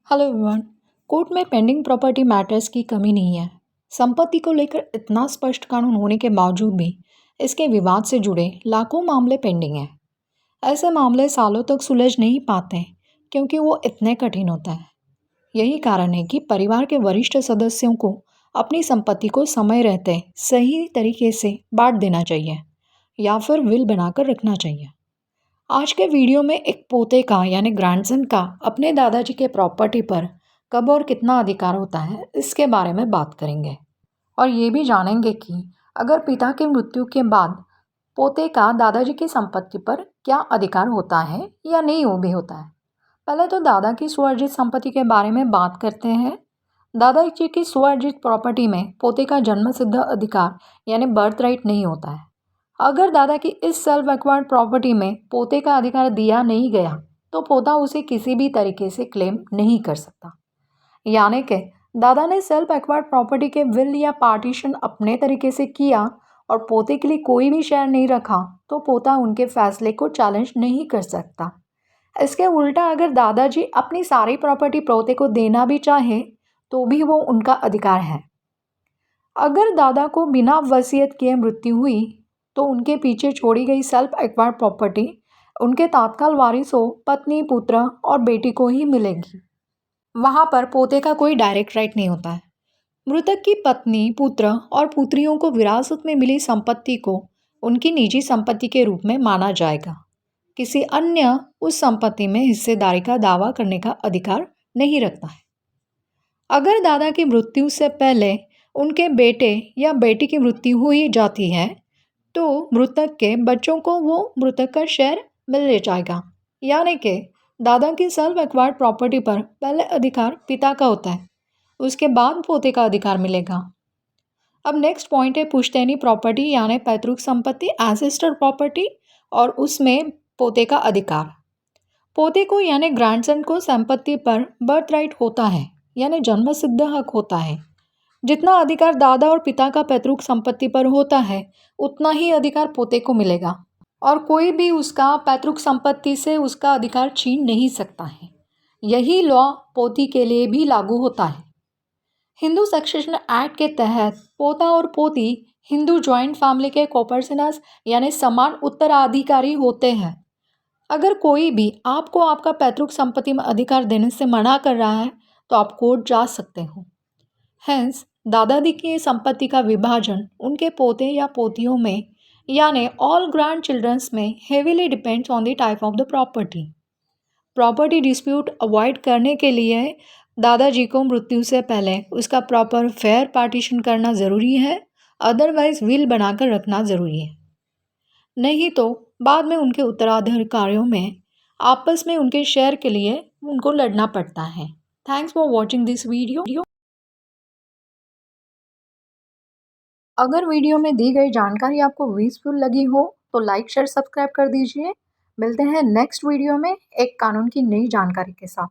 Hello everyone. Court में pending property matters की कमी नहीं है। संपत्ति को लेकर इतना स्पष्ट कानून होने के बावजूद भी इसके विवाद से जुड़े लाखों मामले पेंडिंग हैं। ऐसे मामले सालों तक सुलझ नहीं पाते क्योंकि वो इतने कठिन होते हैं। यही कारण है कि परिवार के वरिष्ठ सदस्यों को अपनी संपत्ति को समय रहते सही तरीके से बांट देना चाहिए या फिर विल बनाकर रखना चाहिए। आज के वीडियो में एक पोते का यानी ग्रैंडसन का अपने दादाजी के प्रॉपर्टी पर कब और कितना अधिकार होता है इसके बारे में बात करेंगे और ये भी जानेंगे कि अगर पिता की मृत्यु के बाद पोते का दादाजी की संपत्ति पर क्या अधिकार होता है या नहीं वो भी होता है। पहले तो दादा की स्वअर्जित संपत्ति के बारे में बात करते हैं। दादाजी की स्वअर्जित प्रॉपर्टी में पोते का जन्म सिद्ध अधिकार यानी बर्थ राइट नहीं होता है। अगर दादा की इस सेल्फ एक्वायर्ड प्रॉपर्टी में पोते का अधिकार दिया नहीं गया तो पोता उसे किसी भी तरीके से क्लेम नहीं कर सकता। यानी कि दादा ने सेल्फ एक्वायर्ड प्रॉपर्टी के विल या पार्टीशन अपने तरीके से किया और पोते के लिए कोई भी शेयर नहीं रखा तो पोता उनके फैसले को चैलेंज नहीं कर सकता। इसके उल्टा अगर दादाजी अपनी सारी प्रॉपर्टी पोते को देना भी चाहे तो भी वो उनका अधिकार है। अगर दादा को बिना वसीयत किए मृत्यु हुई तो उनके पीछे छोड़ी गई सेल्फ एक्वायर्ड प्रॉपर्टी उनके तात्काल वारिसों पत्नी पुत्र और बेटी को ही मिलेगी। वहाँ पर पोते का कोई डायरेक्ट राइट नहीं होता है। मृतक की पत्नी पुत्र और पुत्रियों को विरासत में मिली संपत्ति को उनकी निजी संपत्ति के रूप में माना जाएगा। किसी अन्य उस संपत्ति में हिस्सेदारी का दावा करने का अधिकार नहीं रखता है। अगर दादा की मृत्यु से पहले उनके बेटे या बेटी की मृत्यु हुई जाती है तो मृतक के बच्चों को वो मृतक का शेयर मिल जाएगा। यानी कि दादा की सेल्फ एक्वायर्ड प्रॉपर्टी पर पहले अधिकार पिता का होता है, उसके बाद पोते का अधिकार मिलेगा। अब नेक्स्ट पॉइंट है पुश्तैनी प्रॉपर्टी यानी पैतृक संपत्ति एंसेस्टर प्रॉपर्टी और उसमें पोते का अधिकार। पोते को यानी ग्रैंडसन को संपत्ति पर बर्थ राइट होता है यानी जन्म सिद्ध हक होता है। जितना अधिकार दादा और पिता का पैतृक संपत्ति पर होता है उतना ही अधिकार पोते को मिलेगा और कोई भी उसका पैतृक संपत्ति से उसका अधिकार छीन नहीं सकता है। यही लॉ पोती के लिए भी लागू होता है। हिंदू सक्सेशन एक्ट के तहत पोता और पोती हिंदू जॉइंट फैमिली के कोपर्सनस यानी समान उत्तराधिकारी होते हैं। अगर कोई भी आपको आपका पैतृक संपत्ति में अधिकार देने से मना कर रहा है तो आप कोर्ट जा सकते हो। हेंस दादाजी की संपत्ति का विभाजन उनके पोते या पोतियों में यानी ऑल ग्रैंड चिल्ड्रंस में heavily depends on the type of the property. Property dispute avoid करने के लिए दादाजी को मृत्यु से पहले उसका प्रॉपर फेयर पार्टीशन करना ज़रूरी है, अदरवाइज विल बनाकर रखना ज़रूरी है। नहीं तो बाद में उनके उत्तराधिकारियों में आपस में उनके शेयर के लिए उनको लड़ना पड़ता है। Thanks for watching this video. अगर वीडियो में दी गई जानकारी आपको यूजफुल लगी हो तो लाइक शेयर सब्सक्राइब कर दीजिए। मिलते हैं नेक्स्ट वीडियो में एक कानून की नई जानकारी के साथ।